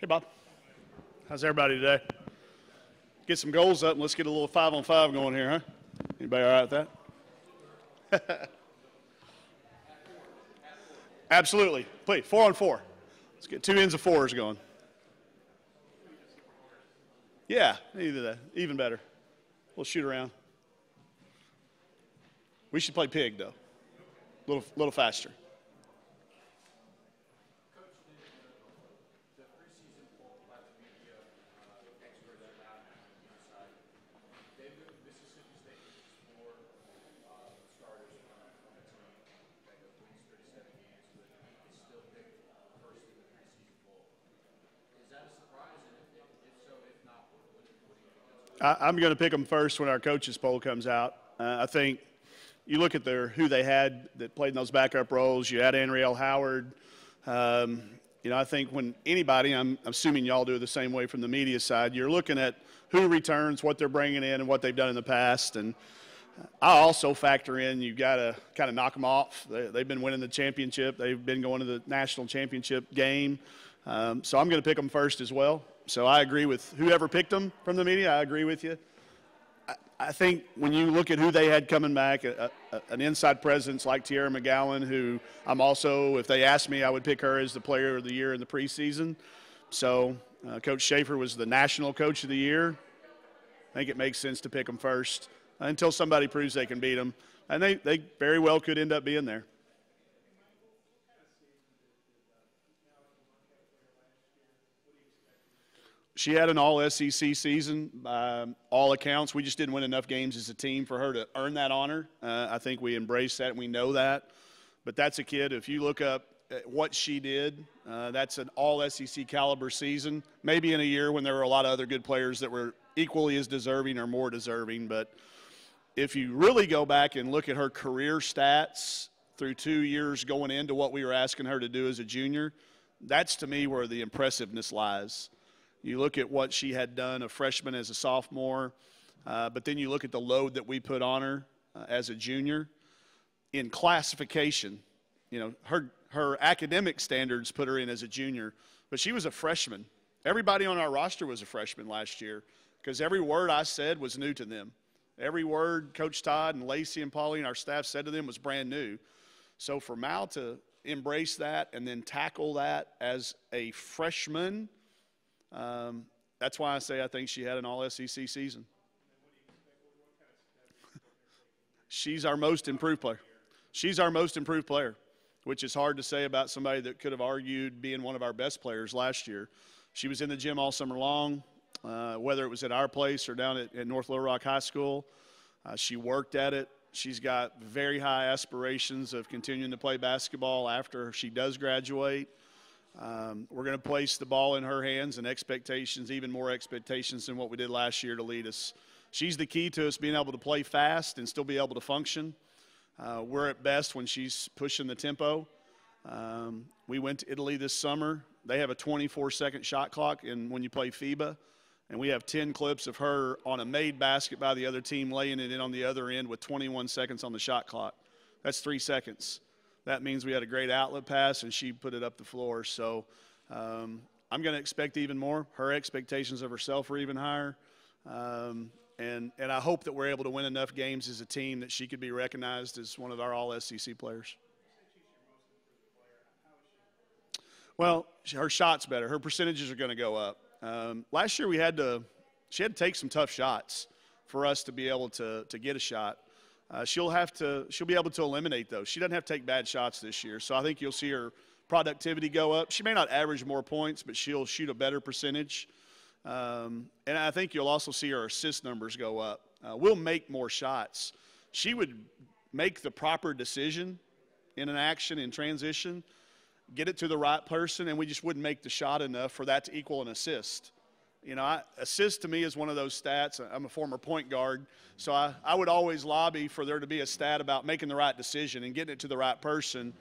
Hey, Bob. How's everybody today? Get some goals up and let's get a little 5-on-5 going here, huh? Anybody all right with that? Absolutely. Please, 4-on-4. Let's get two ends of fours going. Yeah, either that. Even better. We'll shoot around. We should play pig, though. A little faster. I'm going to pick them first when our coaches poll comes out. I think you look at who they had that played in those backup roles. You had Anriel Howard. I think when anybody, I'm assuming y'all do it the same way from the media side, you're looking at who returns, what they're bringing in, and what they've done in the past. And I also factor in you've got to kind of knock them off. They've been winning the championship. They've been going to the national championship game. So I'm going to pick them first as well. So I agree with whoever picked them from the media. I agree with you. I think when you look at who they had coming back, an inside presence like Tierra McGowan, who I'm also, if they asked me, I would pick her as the player of the year in the preseason. So Coach Schaefer was the national coach of the year. I think it makes sense to pick them first until somebody proves they can beat them. And they very well could end up being there. She had an all-SEC season by all accounts. We just didn't win enough games as a team for her to earn that honor. I think we embrace that and we know that. But that's a kid, if you look up at what she did, that's an all-SEC caliber season, maybe in a year when there were a lot of other good players that were equally as deserving or more deserving. But if you really go back and look at her career stats through 2 years going into what we were asking her to do as a junior, that's to me where the impressiveness lies. You look at what she had done, a freshman as a sophomore, but then you look at the load that we put on her as a junior. In classification, her academic standards put her in as a junior, but she was a freshman. Everybody on our roster was a freshman last year because every word I said was new to them. Every word Coach Todd and Lacey and Paulie and our staff said to them was brand new. So for Mal to embrace that and then tackle that as a freshman, that's why I say I think she had an all-SEC season. She's our most improved player. She's our most improved player, which is hard to say about somebody that could have argued being one of our best players last year. She was in the gym all summer long, whether it was at our place or down at North Little Rock High School. She worked at it. She's got very high aspirations of continuing to play basketball after she does graduate. We're going to place the ball in her hands and expectations, even more expectations than what we did last year to lead us. She's the key to us being able to play fast and still be able to function. We're at best when she's pushing the tempo. We went to Italy this summer. They have a 24-second shot clock when you play FIBA, and we have 10 clips of her on a made basket by the other team laying it in on the other end with 21 seconds on the shot clock. That's 3 seconds. That means we had a great outlet pass, and she put it up the floor. So I'm going to expect even more. Her expectations of herself are even higher. And I hope that we're able to win enough games as a team that she could be recognized as one of our all-SEC players. Well, her shot's better. Her percentages are going to go up. Last year she had to take some tough shots for us to be able to get a shot. She'll be able to eliminate those. She doesn't have to take bad shots this year. So I think you'll see her productivity go up. She may not average more points, but she'll shoot a better percentage. And I think you'll also see her assist numbers go up. We'll make more shots. She would make the proper decision in an action in transition, get it to the right person, and we just wouldn't make the shot enough for that to equal an assist. Assist to me is one of those stats. I'm a former point guard, so I would always lobby for there to be a stat about making the right decision and getting it to the right person.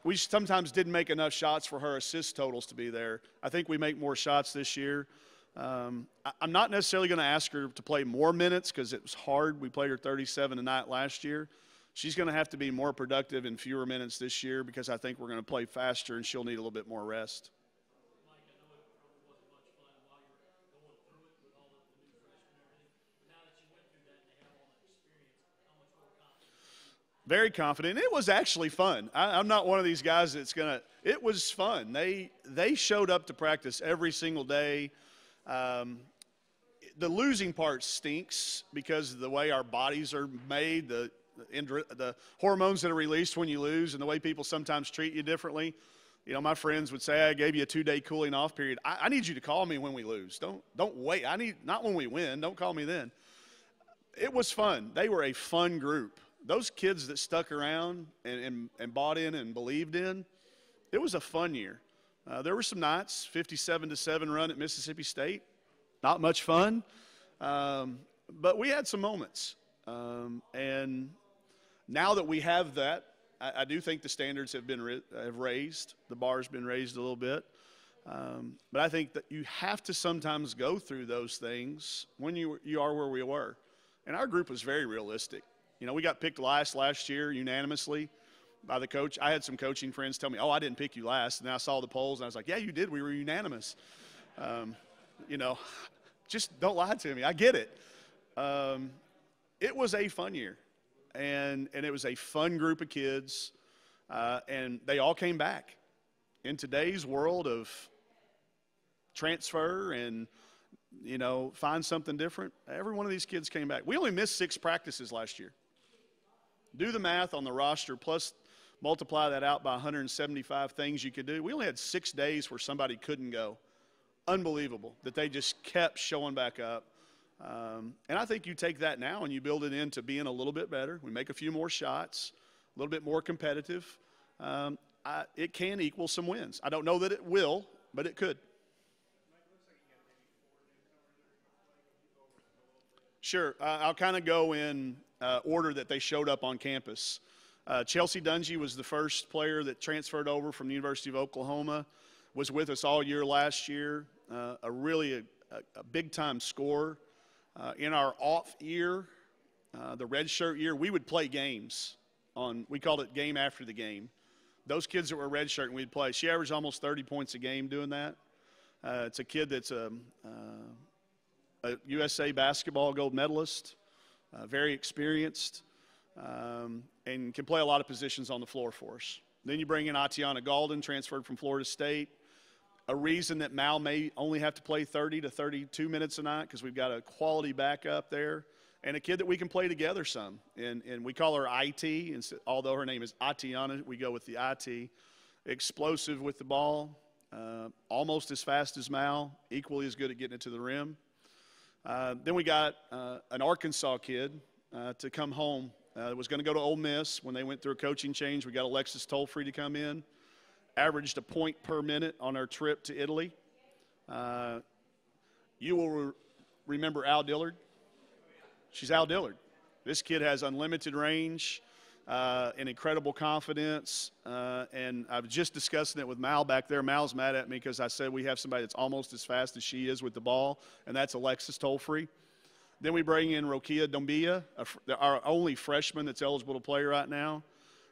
We sometimes didn't make enough shots for her assist totals to be there. I think we make more shots this year. I'm not necessarily going to ask her to play more minutes because it was hard. We played her 37 a night last year. She's going to have to be more productive in fewer minutes this year because I think we're going to play faster and she'll need a little bit more rest. Very confident. It was actually fun. I'm not one of these guys that's going to – it was fun. They showed up to practice every single day. The losing part stinks because of the way our bodies are made, the hormones that are released when you lose, and the way people sometimes treat you differently. You know, my friends would say, I gave you a 2-day cooling off period. I need you to call me when we lose. Don't wait. Not when we win. Don't call me then. It was fun. They were a fun group. Those kids that stuck around and bought in and believed in, it was a fun year. There were some nights, 57-7 run at Mississippi State. Not much fun, but we had some moments. And now that we have that, I do think the standards have raised. The bar's been raised a little bit. But I think that you have to sometimes go through those things when you are where we were. And our group was very realistic. You know, we got picked last year unanimously by the coach. I had some coaching friends tell me, I didn't pick you last. And then I saw the polls, and I was like, yeah, you did. We were unanimous. You know, just don't lie to me. I get it. It was a fun year. And it was a fun group of kids, and they all came back. In today's world of transfer and, you know, find something different, every one of these kids came back. We only missed 6 practices last year. Do the math on the roster, plus multiply that out by 175 things you could do. We only had 6 days where somebody couldn't go. Unbelievable that they just kept showing back up. And I think you take that now and you build it into being a little bit better. We make a few more shots, a little bit more competitive. It can equal some wins. I don't know that it will, but it could. Sure. I'll kind of go in order that they showed up on campus. Chelsea Dungy was the first player that transferred over from the University of Oklahoma, was with us all year last year, a big-time scorer. In our off year, the red shirt year, we would play games we called it game after the game. Those kids that were red shirt and we'd play. She averaged almost 30 points a game doing that. It's a kid that's a USA basketball gold medalist, very experienced, and can play a lot of positions on the floor for us. Then you bring in Atiana Galden, transferred from Florida State. A reason that Mal may only have to play 30 to 32 minutes a night because we've got a quality backup there, and a kid that we can play together some. And we call her IT, and although her name is Atiana, we go with the IT. Explosive with the ball, almost as fast as Mal, equally as good at getting it to the rim. Then we got an Arkansas kid to come home. Was going to go to Ole Miss. When they went through a coaching change, we got Alexis Tolfree to come in. Averaged a point per minute on our trip to Italy. You will remember Al Dillard. She's Al Dillard. This kid has unlimited range and incredible confidence. And I was just discussing it with Mal back there. Mal's mad at me because I said we have somebody that's almost as fast as she is with the ball, and that's Alexis Tolfree. Then we bring in Rokia Dombia, our only freshman that's eligible to play right now,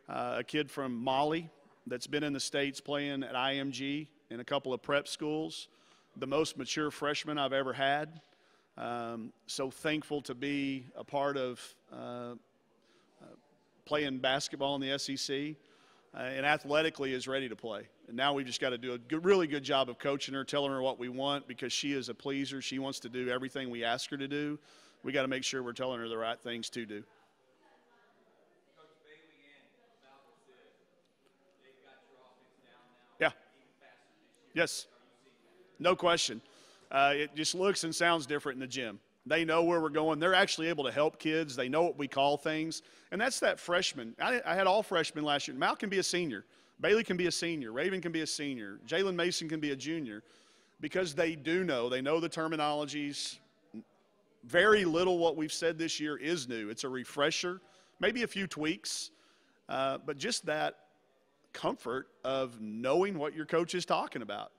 a kid from Mali that's been in the States playing at IMG in a couple of prep schools, the most mature freshman I've ever had. So thankful to be a part of playing basketball in the SEC, and athletically is ready to play. And now we've just got to do a really good job of coaching her, telling her what we want, because she is a pleaser. She wants to do everything we ask her to do. We got to make sure we're telling her the right things to do. Yeah. Yes. No question. It just looks and sounds different in the gym. They know where we're going. They're actually able to help kids. They know what we call things. And that's that freshman. I had all freshmen last year. Mal can be a senior. Bailey can be a senior. Raven can be a senior. Jalen Mason can be a junior, because they do know. They know the terminologies. Very little what we've said this year is new. It's a refresher, maybe a few tweaks, but just that comfort of knowing what your coach is talking about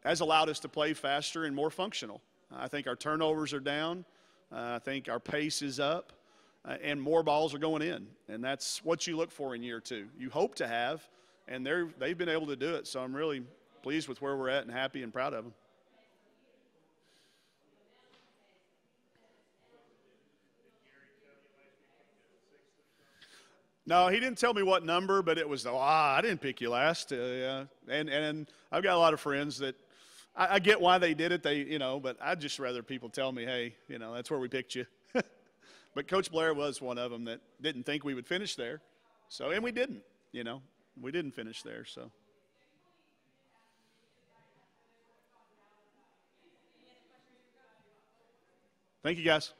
has allowed us to play faster and more functional. I think our turnovers are down. I think our pace is up, and more balls are going in. And that's what you look for in year two. You hope to have, and they've been able to do it. So I'm really pleased with where we're at and happy and proud of them. No, he didn't tell me what number, but it was, I didn't pick you last. Yeah. And I've got a lot of friends that I get why they did it. But I'd just rather people tell me, hey, that's where we picked you. But Coach Blair was one of them that didn't think we would finish there. So, and we didn't, we didn't finish there. So. Thank you, guys.